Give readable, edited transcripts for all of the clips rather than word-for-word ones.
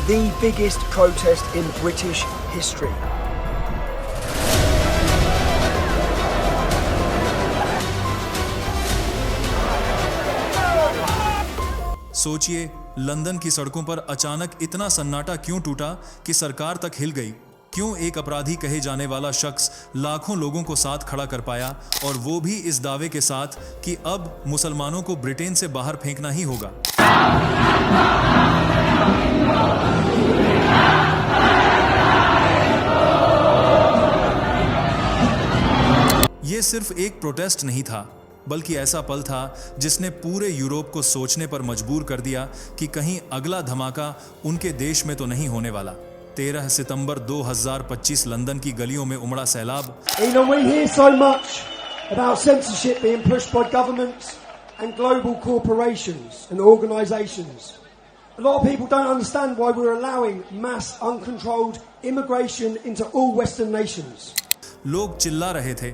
the biggest protest in British history. सोचिए, London की सड़कों पर अचानक इतना सन्नाटा क्यों टूटा कि सरकार तक हिल गई? क्यों एक अपराधी कहे जाने वाला शख्स लाखों लोगों को साथ खड़ा कर पाया, और वो भी इस दावे के साथ कि अब मुसलमानों को ब्रिटेन से बाहर फेंकना ही होगा? ये सिर्फ एक प्रोटेस्ट नहीं था, बल्कि ऐसा पल था जिसने पूरे यूरोप को सोचने पर मजबूर कर दिया कि कहीं अगला धमाका उनके देश में तो नहीं होने वाला। 13 सितंबर 2025 लंदन की गलियों में उमड़ा सैलाब। We hear so much about censorship being pushed by governments and global corporations and organizations. A lot of people don't understand why we're allowing mass uncontrolled immigration into all Western nations. लोग चिल्ला रहे थे,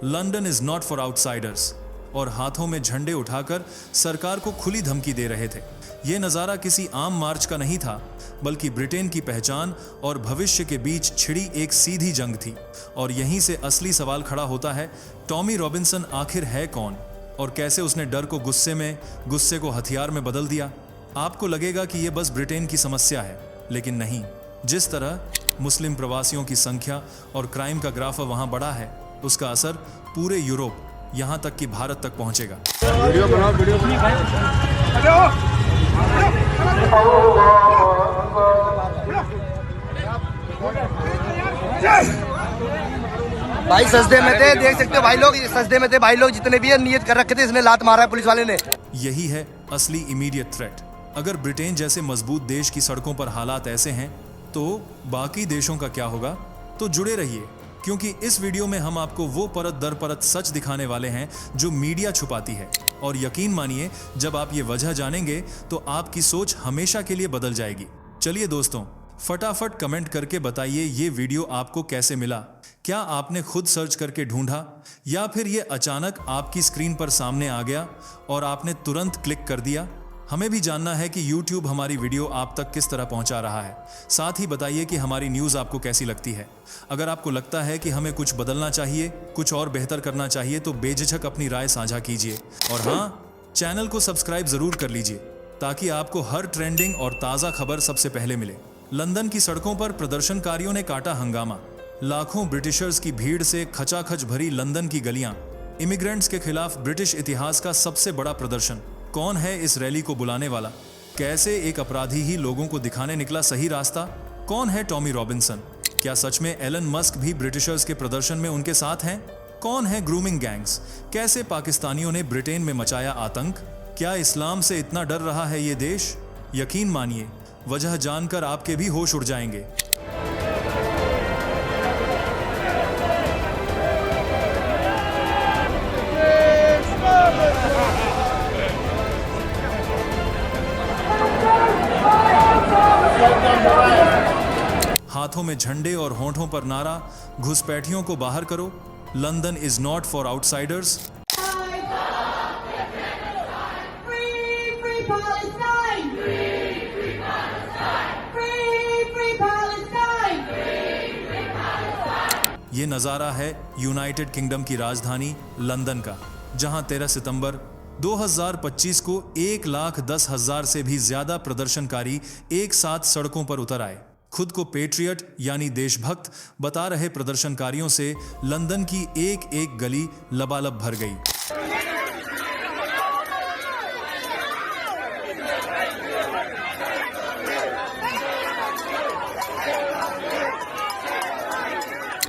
London is not for outsiders, और हाथों में झंडे उठाकर सरकार को खुली धमकी दे रहे थे। यह नज़ारा किसी आम मार्च का नहीं था, बल्कि ब्रिटेन की पहचान और भविष्य के बीच छिड़ी एक सीधी जंग थी। और यहीं से असली सवाल खड़ा होता है, टॉमी रॉबिन्सन आखिर है कौन, और कैसे उसने डर को गुस्से को हथियार में बदल दिया? आपको लगेगा कि यह बस ब्रिटेन की समस्या है, लेकिन नहीं। जिस तरह मुस्लिम प्रवासियों की संख्या और क्राइम का ग्राफ वहां बढ़ा है, उसका असर पूरे यूरोप, यहां तक कि भारत तक पहुंचेगा। वीडियो बनाओ, वीडियो भाई सजदे में थे, देख सकते हो भाई लोग, सजदे में थे भाई लोग, जितने भी नियत कर रखे थे, इसने लात मारा है पुलिस वाले ने। यही है असली इमीडिएट थ्रेट। अगर ब्रिटेन जैसे मजबूत देश की सड़कों पर हालात ऐसे हैं, तो बाकी देशों का क्या होगा? तो जुड़े रहिए, क्योंकि इस वीडियो में हम आपको वो परत दर परत सच दिखाने वाले हैं जो मीडिया छुपाती है। और यकीन मानिए, जब आप ये वजह जानेंगे तो आपकी सोच हमेशा के लिए बदल जाएगी। चलिए दोस्तों, फटाफट कमेंट करके बताइए ये वीडियो आपको कैसे मिला। क्या आपने खुद सर्च करके ढूंढा, या फिर ये अचानक आपकी स्क्रीन पर सामने आ गया और आपने तुरंत क्लिक कर दिया? हमें भी जानना है कि YouTube हमारी वीडियो आप तक किस तरह पहुंचा रहा है। साथ ही बताइए कि हमारी न्यूज़ आपको कैसी लगती है। अगर आपको लगता है कि हमें कुछ बदलना चाहिए, कुछ और बेहतर करना चाहिए, तो बेझिझक अपनी राय साझा कीजिए। और हाँ, चैनल को सब्सक्राइब जरूर कर लीजिए, ताकि आपको हर ट्रेंडिंग और ताज़ा खबर सबसे पहले मिले। लंदन की सड़कों पर प्रदर्शनकारियों ने काटा हंगामा। लाखों ब्रिटिशर्स की भीड़ से खचाखच भरी लंदन की गलियां। इमिग्रेंट्स के खिलाफ ब्रिटिश इतिहास का सबसे बड़ा प्रदर्शन। कौन है इस रैली को बुलाने वाला? कैसे एक अपराधी ही लोगों को दिखाने निकला सही रास्ता? कौन है टॉमी रॉबिन्सन? क्या सच में एलन मस्क भी ब्रिटिशर्स के प्रदर्शन में उनके साथ हैं? कौन है ग्रूमिंग गैंग्स? कैसे पाकिस्तानियों ने ब्रिटेन में मचाया आतंक? क्या इस्लाम से इतना डर रहा है ये देश? यकीन मानिए, वजह जानकर आपके भी होश उड़ जाएंगे। हाथों में झंडे और होंठों पर नारा, घुसपैठियों को बाहर करो, London is not for outsiders. ये नज़ारा है यूनाइटेड किंगडम की राजधानी लंदन का, जहां 13 सितंबर 2025 को 1,10,000 से भी ज्यादा प्रदर्शनकारी एक साथ सड़कों पर उतर आए। खुद को पेट्रियट यानी देशभक्त बता रहे प्रदर्शनकारियों से लंदन की एक एक गली लबालब भर गई।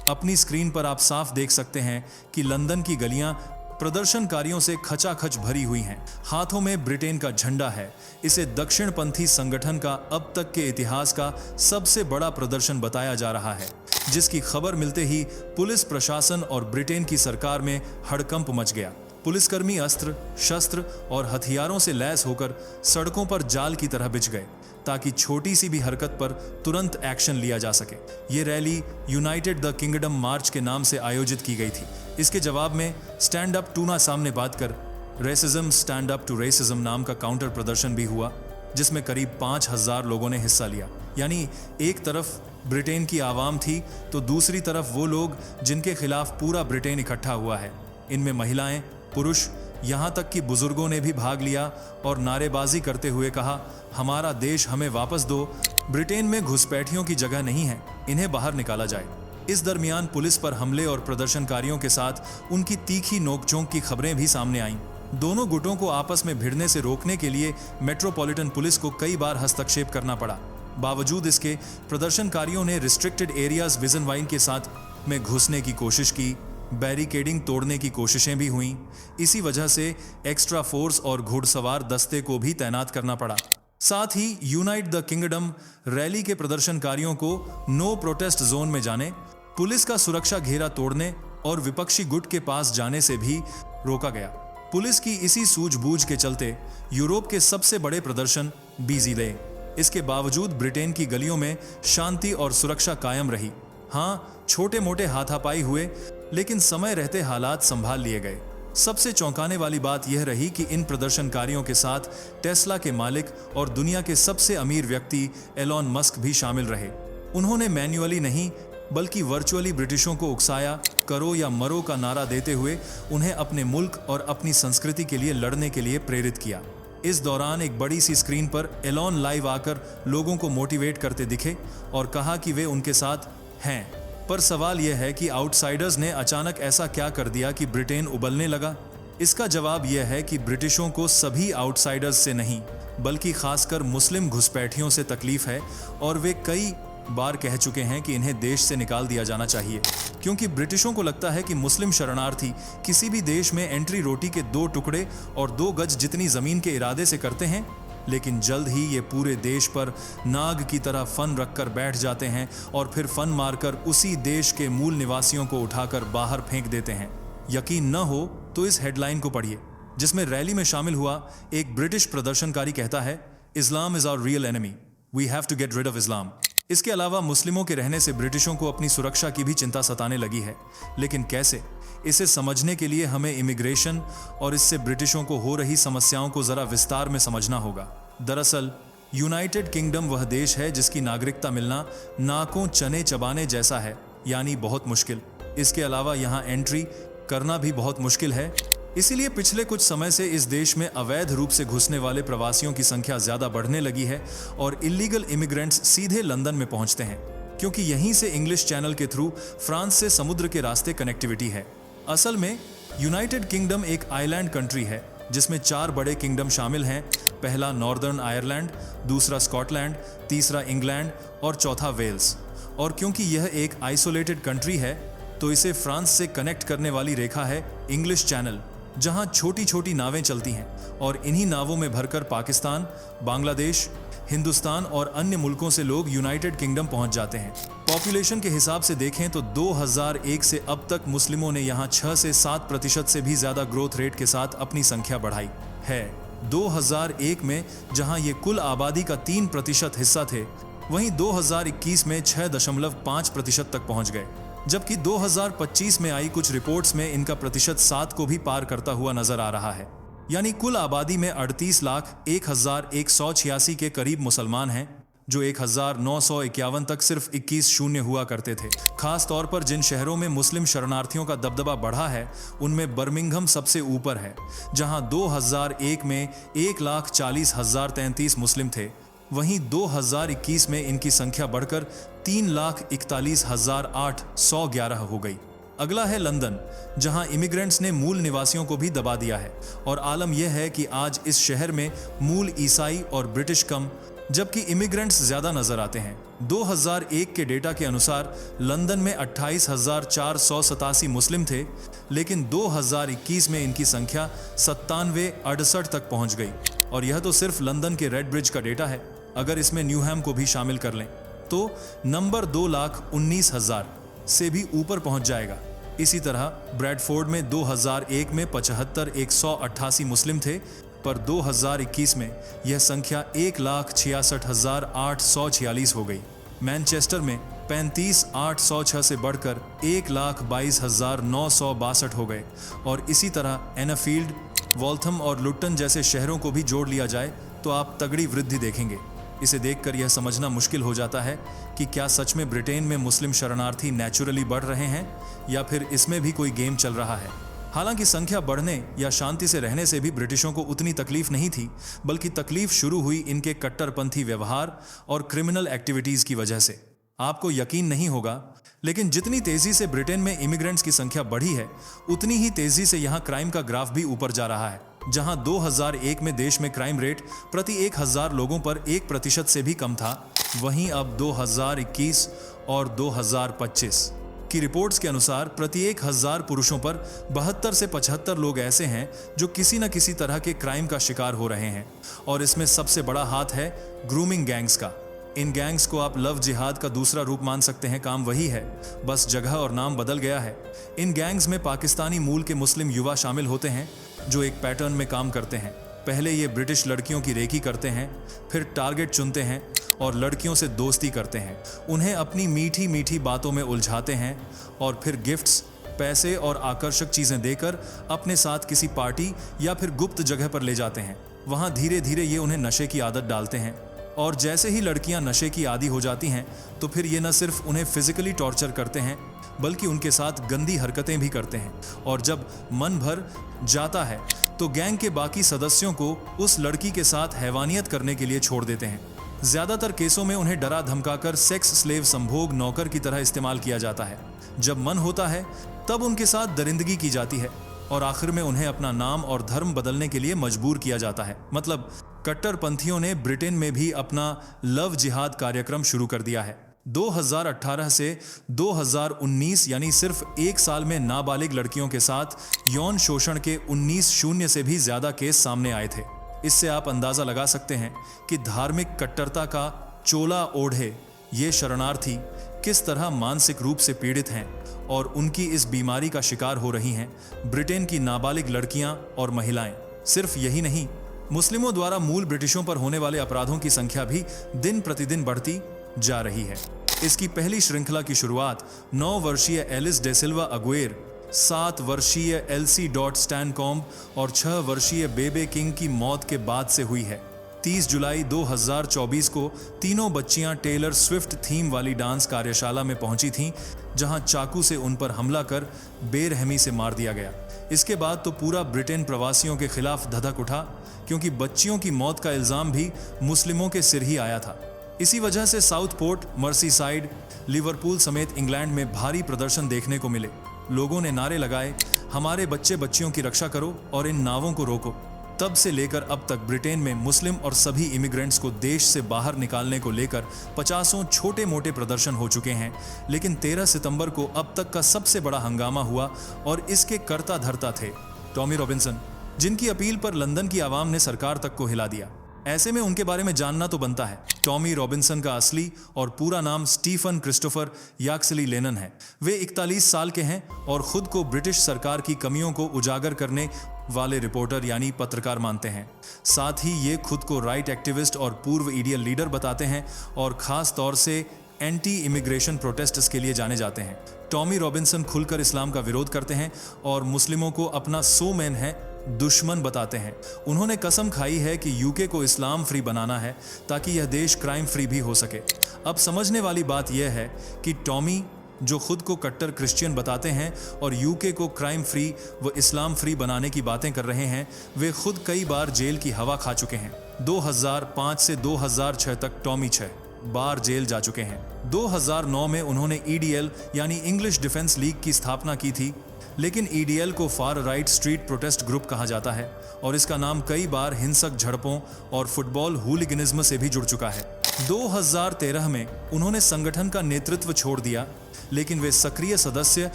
अपनी स्क्रीन पर आप साफ देख सकते हैं कि लंदन की गलियां प्रदर्शनकारियों से खचाखच भरी हुई हैं। हाथों में ब्रिटेन का झंडा है। इसे दक्षिणपंथी संगठन का अब तक के इतिहास का सबसे बड़ा प्रदर्शन बताया जा रहा है, जिसकी खबर मिलते ही पुलिस प्रशासन और ब्रिटेन की सरकार में हड़कंप मच गया। पुलिसकर्मी अस्त्र शस्त्र और हथियारों से लैस होकर सड़कों पर जाल की तरह बिछ गए, ताकि छोटी सी भी हरकत पर तुरंत एक्शन लिया जा सके। ये रैली यूनाइटेड द किंगडम मार्च के नाम से आयोजित की गई थी। इसके जवाब में स्टैंड अप टू ना सामने बात कर racism stand up to racism नाम का काउंटर प्रदर्शन भी हुआ, जिसमें करीब 5,000 लोगों ने हिस्सा लिया। यानी एक तरफ ब्रिटेन की आवाम थी तो दूसरी तरफ वो लोग जिनके खिलाफ पूरा ब्रिटेन इकट्ठा हुआ है। इनमें महिलाएं, पुरुष, यहाँ तक कि बुजुर्गों ने भी भाग लिया और नारेबाजी करते हुए कहा, हमारा देश हमें वापस दो, ब्रिटेन में घुसपैठियों की जगह नहीं है, इन्हें बाहर निकाला जाए। इस दरमियान पुलिस पर हमले और प्रदर्शनकारियों के साथ उनकी तीखी नोकझोंक की खबरें भी सामने आईं। दोनों गुटों को आपस में भिड़ने से रोकने के लिए मेट्रोपॉलिटन पुलिस को कई बार हस्तक्षेप करना पड़ा। बावजूद इसके प्रदर्शनकारियों ने रिस्ट्रिक्टेड एरियाज विजन वाइन के साथ में घुसने की कोशिश की, बैरिकेडिंग तोड़ने की कोशिशें भी हुईं। इसी वजह से एक्स्ट्रा फोर्स और घुड़सवार दस्ते को भी तैनात करना पड़ा। साथ ही यूनाइट द किंगडम रैली के प्रदर्शनकारियों को नो प्रोटेस्ट जोन में जाने, पुलिस का सुरक्षा घेरा तोड़ने और विपक्षी गुट के पास जाने से भी रोका गया। पुलिस की इसी सूझबूझ के चलते यूरोप के सबसे बड़े प्रदर्शन बीजी रहे। इसके बावजूद ब्रिटेन की गलियों में शांति और सुरक्षा कायम रही। हाँ, छोटे मोटे हाथापाई हुए, लेकिन समय रहते हालात संभाल लिए गए। सबसे चौंकाने वाली बात यह रही कि इन प्रदर्शनकारियों के साथ टेस्ला के मालिक और दुनिया के सबसे अमीर व्यक्ति एलॉन मस्क भी शामिल रहे। उन्होंने मैन्युअली नहीं बल्कि वर्चुअली ब्रिटिशों को उकसाया, करो या मरो का नारा देते हुए उन्हें अपने मुल्क और अपनी संस्कृति के लिए लड़ने के लिए प्रेरित किया। इस दौरान एक बड़ी सी स्क्रीन पर एलॉन लाइव आकर लोगों को मोटिवेट करते दिखे और कहा कि वे उनके साथ हैं। पर सवाल यह है कि आउटसाइडर्स ने अचानक ऐसा क्या कर दिया कि ब्रिटेन उबलने लगा? इसका जवाब यह है कि ब्रिटिशों को सभी आउटसाइडर्स से नहीं बल्कि खासकर मुस्लिम घुसपैठियों से तकलीफ है और वे कई बार कह चुके हैं कि इन्हें देश से निकाल दिया जाना चाहिए, क्योंकि ब्रिटिशों को लगता है कि मुस्लिम शरणार्थी किसी भी देश में एंट्री रोटी के 2 टुकड़े और 2 गज जितनी जमीन के इरादे से करते हैं, लेकिन जल्द ही ये पूरे देश पर नाग की तरह फन रखकर बैठ जाते हैं और फिर फन मारकर उसी देश के मूल निवासियों को उठाकर बाहर फेंक देते हैं। यकीन न हो तो इस हेडलाइन को पढ़िए, जिसमें रैली में शामिल हुआ एक ब्रिटिश प्रदर्शनकारी कहता है, Islam is our real enemy, we have to get rid of Islam. इसके अलावा मुस्लिमों के रहने से ब्रिटिशों को अपनी सुरक्षा की भी चिंता सताने लगी है, लेकिन कैसे? इसे समझने के लिए हमें इमिग्रेशन और इससे ब्रिटिशों को हो रही समस्याओं को जरा विस्तार में समझना होगा। दरअसल यूनाइटेड किंगडम वह देश है जिसकी नागरिकता मिलना नाकों चने चबाने जैसा है, यानी बहुत मुश्किल। इसके अलावा यहाँ एंट्री करना भी बहुत मुश्किल है। इसीलिए पिछले कुछ समय से इस देश में अवैध रूप से घुसने वाले प्रवासियों की संख्या ज्यादा बढ़ने लगी है और इलीगल इमिग्रेंट्स सीधे लंदन में पहुंचते हैं, क्योंकि यहीं से इंग्लिश चैनल के थ्रू फ्रांस से समुद्र के रास्ते कनेक्टिविटी है। असल में यूनाइटेड किंगडम एक आइलैंड कंट्री है जिसमें 4 बड़े किंगडम शामिल हैं। पहला नॉर्दर्न आयरलैंड, दूसरा स्कॉटलैंड, तीसरा इंग्लैंड और चौथा वेल्स। और क्योंकि यह एक आइसोलेटेड कंट्री है तो इसे फ्रांस से कनेक्ट करने वाली रेखा है इंग्लिश चैनल, जहां छोटी छोटी नावें चलती हैं और इन्हीं नावों में भरकर पाकिस्तान, बांग्लादेश, हिंदुस्तान और अन्य मुल्कों से लोग यूनाइटेड किंगडम पहुंच जाते हैं। पॉपुलेशन के हिसाब से देखें तो 2001 से अब तक मुस्लिमों ने यहां 6 से 7% से भी ज्यादा ग्रोथ रेट के साथ अपनी संख्या बढ़ाई है। 2001 में जहां ये कुल आबादी का 3% हिस्सा थे, वहीं 2021 में 6.5% तक पहुंच गए, जबकि 2025 में आई कुछ रिपोर्ट्स में इनका प्रतिशत 7 को भी पार करता हुआ नजर आ रहा है। यानी कुल आबादी में 38,01,186 के करीब मुसलमान हैं, जो 1951 तक सिर्फ 21 शून्य हुआ करते थे। खास तौर पर जिन शहरों में मुस्लिम शरणार्थियों का दबदबा बढ़ा है उनमें बर्मिंघम सबसे ऊपर है, जहां 2001 में 1,40,033 मुस्लिम थे। वहीं 2021 में इनकी संख्या बढ़कर 3,41,811 हो गई। अगला है लंदन, जहां इमिग्रेंट्स ने मूल निवासियों को भी दबा दिया है और आलम यह है कि आज इस शहर में मूल ईसाई और ब्रिटिश कम, जबकि इमिग्रेंट्स ज्यादा नजर आते हैं। 2001 के डेटा के अनुसार लंदन में 28,487 मुस्लिम थे, लेकिन 2021 में इनकी संख्या 9768 तक पहुंच गई। और यह तो सिर्फ लंदन के रेड ब्रिज का डेटा है। अगर इसमें न्यूहैम को भी शामिल कर लें तो नंबर 2,19,000 से भी ऊपर पहुंच जाएगा। इसी तरह ब्रैडफोर्ड में 2001 में 75,188 मुस्लिम थे, पर 2021 में यह संख्या 1,66,846 हो गई। मैनचेस्टर में 35,806 से बढ़कर 1,22,962 हो गए और इसी तरह एनाफील्ड, वॉल्थम और लुट्टन जैसे शहरों को भी जोड़ लिया जाए तो आप तगड़ी वृद्धि देखेंगे। इसे देखकर यह समझना मुश्किल हो जाता है कि क्या सच में ब्रिटेन में मुस्लिम शरणार्थी नेचुरली बढ़ रहे हैं या फिर इसमें भी कोई गेम चल रहा है। हालांकि संख्या बढ़ने या शांति से रहने से भी ब्रिटिशों को उतनी तकलीफ नहीं थी, बल्कि तकलीफ शुरू हुई इनके कट्टरपंथी व्यवहार और क्रिमिनल एक्टिविटीज की वजह से। आपको यकीन नहीं होगा, लेकिन जितनी तेजी से ब्रिटेन में इमिग्रेंट्स की संख्या बढ़ी है, उतनी ही तेजी से यहाँ क्राइम का ग्राफ भी ऊपर जा रहा है। जहां 2001 में देश में क्राइम रेट प्रति 1000 लोगों पर 1% से भी कम था, वहीं अब 2021 और 2025 की रिपोर्ट्स के अनुसार प्रति 1000 पुरुषों पर 72 से 75 लोग ऐसे हैं जो किसी न किसी तरह के क्राइम का शिकार हो रहे हैं। और इसमें सबसे बड़ा हाथ है ग्रूमिंग गैंग्स का। इन गैंग्स को आप लव जिहाद का दूसरा रूप मान सकते हैं। काम वही है, बस जगह और नाम बदल गया है। इन गैंग्स में पाकिस्तानी मूल के मुस्लिम युवा शामिल होते हैं जो एक पैटर्न में काम करते हैं। पहले ये ब्रिटिश लड़कियों की रेकी करते हैं, फिर टारगेट चुनते हैं और लड़कियों से दोस्ती करते हैं। उन्हें अपनी मीठी मीठी बातों में उलझाते हैं और फिर गिफ्ट्स, पैसे और आकर्षक चीज़ें देकर अपने साथ किसी पार्टी या फिर गुप्त जगह पर ले जाते हैं। वहाँ धीरे धीरे ये उन्हें नशे की आदत डालते हैं और जैसे ही लड़कियां नशे की आदी हो जाती हैं तो फिर ये न सिर्फ उन्हें फिजिकली टॉर्चर करते हैं, बल्कि उनके साथ गंदी हरकतें भी करते हैं। और जब मन भर जाता है तो गैंग के बाकी सदस्यों को उस लड़की के साथ हैवानियत करने के लिए छोड़ देते हैं। ज्यादातर केसों में उन्हें डरा धमकाकर सेक्स स्लेव, संभोग नौकर की तरह इस्तेमाल किया जाता है। जब मन होता है तब उनके साथ दरिंदगी की जाती है और आखिर में उन्हें अपना नाम और धर्म बदलने के लिए मजबूर किया जाता है। मतलब कट्टरपंथियों ने ब्रिटेन में भी अपना लव जिहाद कार्यक्रम शुरू कर दिया है। 2018 से 2019 यानी सिर्फ एक साल में नाबालिग लड़कियों के साथ यौन शोषण के 19 से भी ज्यादा केस सामने आए थे। इससे आप अंदाजा लगा सकते हैं कि धार्मिक कट्टरता का चोला ओढ़े ये शरणार्थी किस तरह मानसिक रूप से पीड़ित हैं और उनकी इस बीमारी का शिकार हो रही हैं ब्रिटेन की नाबालिग लड़कियां और महिलाएं। सिर्फ यही नहीं, मुस्लिमों द्वारा मूल ब्रिटिशों पर होने वाले अपराधों की संख्या भी दिन प्रतिदिन बढ़ती जा रही है। इसकी पहली श्रृंखला की शुरुआत 9 वर्षीय एलिस डे सिल्वा अगुएर, 7 वर्षीय एल्सी डॉट स्टैनकॉम्ब और 6 वर्षीय बेबे किंग की मौत के बाद से हुई है। 30 जुलाई 2024 को तीनों बच्चियां टेलर स्विफ्ट थीम वाली डांस कार्यशाला में पहुंची थीं, जहां चाकू से उन पर हमला कर बेरहमी से मार दिया गया। इसके बाद तो पूरा ब्रिटेन प्रवासियों के खिलाफ धधक उठा, क्योंकि बच्चियों की मौत का इल्जाम भी मुस्लिमों के सिर ही आया था। इसी वजह से साउथपोर्ट, मर्सीसाइड, लिवरपूल समेत इंग्लैंड में भारी प्रदर्शन देखने को मिले। लोगों ने नारे लगाए, हमारे बच्चे बच्चियों की रक्षा करो और इन नावों को रोको। तब से लेकर अब तक ब्रिटेन में मुस्लिम और सभी इमिग्रेंट्स को देश से बाहर निकालने को लेकर 50 छोटे मोटे प्रदर्शन हो चुके हैं। लेकिन 13 सितंबर को अब तक का सबसे बड़ा हंगामा हुआ और इसके कर्ता धर्ता थे टॉमी रॉबिन्सन, जिनकी अपील पर लंदन की आवाम ने सरकार तक को हिला दिया। ऐसे में उनके बारे में जानना तो बनता है। टॉमी रॉबिन्सन का असली और पूरा नाम स्टीफन क्रिस्टोफर याक्सली लेनन है। वे 41 साल के हैं और खुद को ब्रिटिश सरकार की कमियों को उजागर करने वाले रिपोर्टर यानी पत्रकार मानते हैं। साथ ही ये खुद को राइट एक्टिविस्ट और पूर्व ईडियल लीडर बताते हैं और खास तौर से एंटी इमिग्रेशन प्रोटेस्ट्स के लिए जाने जाते हैं। टॉमी रॉबिन्सन खुलकर इस्लाम का विरोध करते हैं और मुस्लिमों को अपना सो मैन है दुश्मन बताते हैं। उन्होंने कसम खाई है कि यूके को इस्लाम फ्री बनाना है ताकि यह देश क्राइम फ्री भी हो सके। अब समझने वाली बात यह है कि टॉमी, जो खुद को कट्टर क्रिश्चियन बताते हैं और यूके को क्राइम फ्री व इस्लाम फ्री बनाने की बातें कर रहे हैं, वे खुद कई बार जेल की हवा खा चुके हैं। 2005 से 2006 तक टॉमी 6 बार जेल जा चुके हैं। 2009 में उन्होंने EDL यानी इंग्लिश डिफेंस लीग की स्थापना की थी, लेकिन EDL को far right street protest group कहा जाता है और इसका नाम कई बार हिंसक झड़पों और फुटबॉल हूलिगनिज्म से भी जुड़ चुका है। 2013 में उन्होंने संगठन का नेतृत्व छोड़ दिया, लेकिन वे सक्रिय सदस्य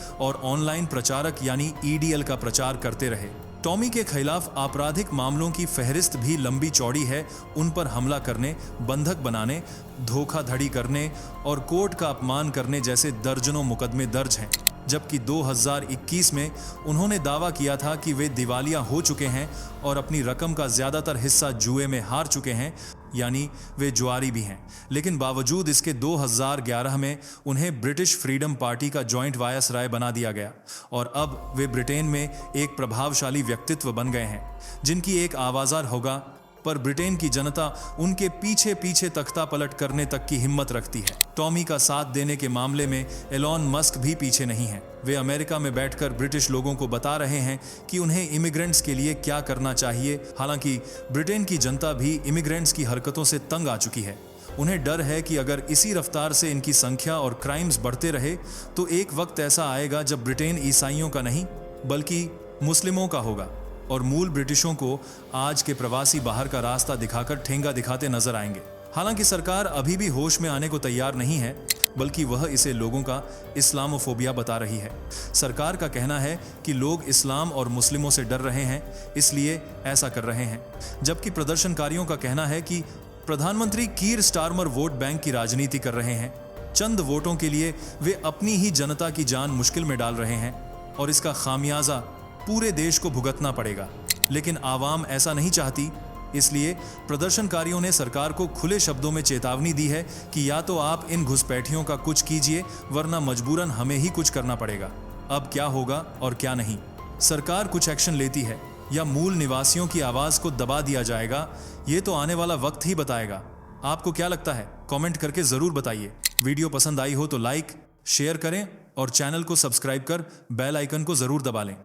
और ऑनलाइन प्रचारक यानी EDL का प्रचार करते रहे। टॉमी के खिलाफ आपराधिक मामलों की फहरिस्त भी लंबी चौड़ी है। उन पर हमला करने, बंधक बनाने, धोखाधड़ी करने और कोर्ट का अपमान करने जैसे दर्जनों मुकदमे दर्ज हैं। जबकि 2021 में उन्होंने दावा किया था कि वे दिवालिया हो चुके हैं और अपनी रकम का ज़्यादातर हिस्सा जुए में हार चुके हैं, यानी वे जुआरी भी हैं। लेकिन बावजूद इसके 2011 में उन्हें ब्रिटिश फ्रीडम पार्टी का जॉइंट वायसराय बना दिया गया और अब वे ब्रिटेन में एक प्रभावशाली व्यक्तित्व बन गए हैं, जिनकी एक आवाज़ होगा पर ब्रिटेन की जनता उनके पीछे पीछे तख्ता पलट करने तक की हिम्मत रखती है। टॉमी का साथ देने के मामले में एलॉन मस्क भी पीछे नहीं है। वे अमेरिका में बैठकर ब्रिटिश लोगों को बता रहे हैं कि उन्हें इमिग्रेंट्स के लिए क्या करना चाहिए। हालांकि ब्रिटेन की जनता भी इमिग्रेंट्स की हरकतों से तंग आ चुकी है। उन्हें डर है कि अगर इसी रफ्तार से इनकी संख्या और क्राइम्स बढ़ते रहे तो एक वक्त ऐसा आएगा जब ब्रिटेन ईसाइयों का नहीं बल्कि मुस्लिमों का होगा और मूल ब्रिटिशों को आज के प्रवासी बाहर का रास्ता दिखाकर ठेंगा दिखाते नजर आएंगे। हालांकि सरकार अभी भी होश में आने को तैयार नहीं है, बल्कि वह इसे लोगों का इस्लामोफोबिया बता रही है। सरकार का कहना है कि लोग इस्लाम और मुस्लिमों से डर रहे हैं, इसलिए ऐसा कर रहे हैं, जबकि प्रदर्शनकारियों का कहना है कि प्रधानमंत्री कीर स्टारमर वोट बैंक की राजनीति कर रहे हैं। चंद वोटों के लिए वे अपनी ही जनता की जान मुश्किल में डाल रहे हैं और इसका खामियाजा पूरे देश को भुगतना पड़ेगा। लेकिन आवाम ऐसा नहीं चाहती, इसलिए प्रदर्शनकारियों ने सरकार को खुले शब्दों में चेतावनी दी है कि या तो आप इन घुसपैठियों का कुछ कीजिए, वरना मजबूरन हमें ही कुछ करना पड़ेगा। अब क्या होगा और क्या नहीं, सरकार कुछ एक्शन लेती है या मूल निवासियों की आवाज को दबा दिया जाएगा, ये तो आने वाला वक्त ही बताएगा। आपको क्या लगता है? कमेंट करके जरूर बताइए। वीडियो पसंद आई हो तो लाइक, शेयर करें और चैनल को सब्सक्राइब कर बेल आइकन को जरूर दबा लें।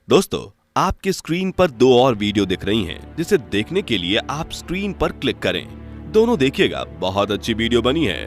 दोस्तों, आपके स्क्रीन पर 2 और वीडियो दिख रही हैं, जिसे देखने के लिए आप स्क्रीन पर क्लिक करें। दोनों देखिएगा, बहुत अच्छी वीडियो बनी है।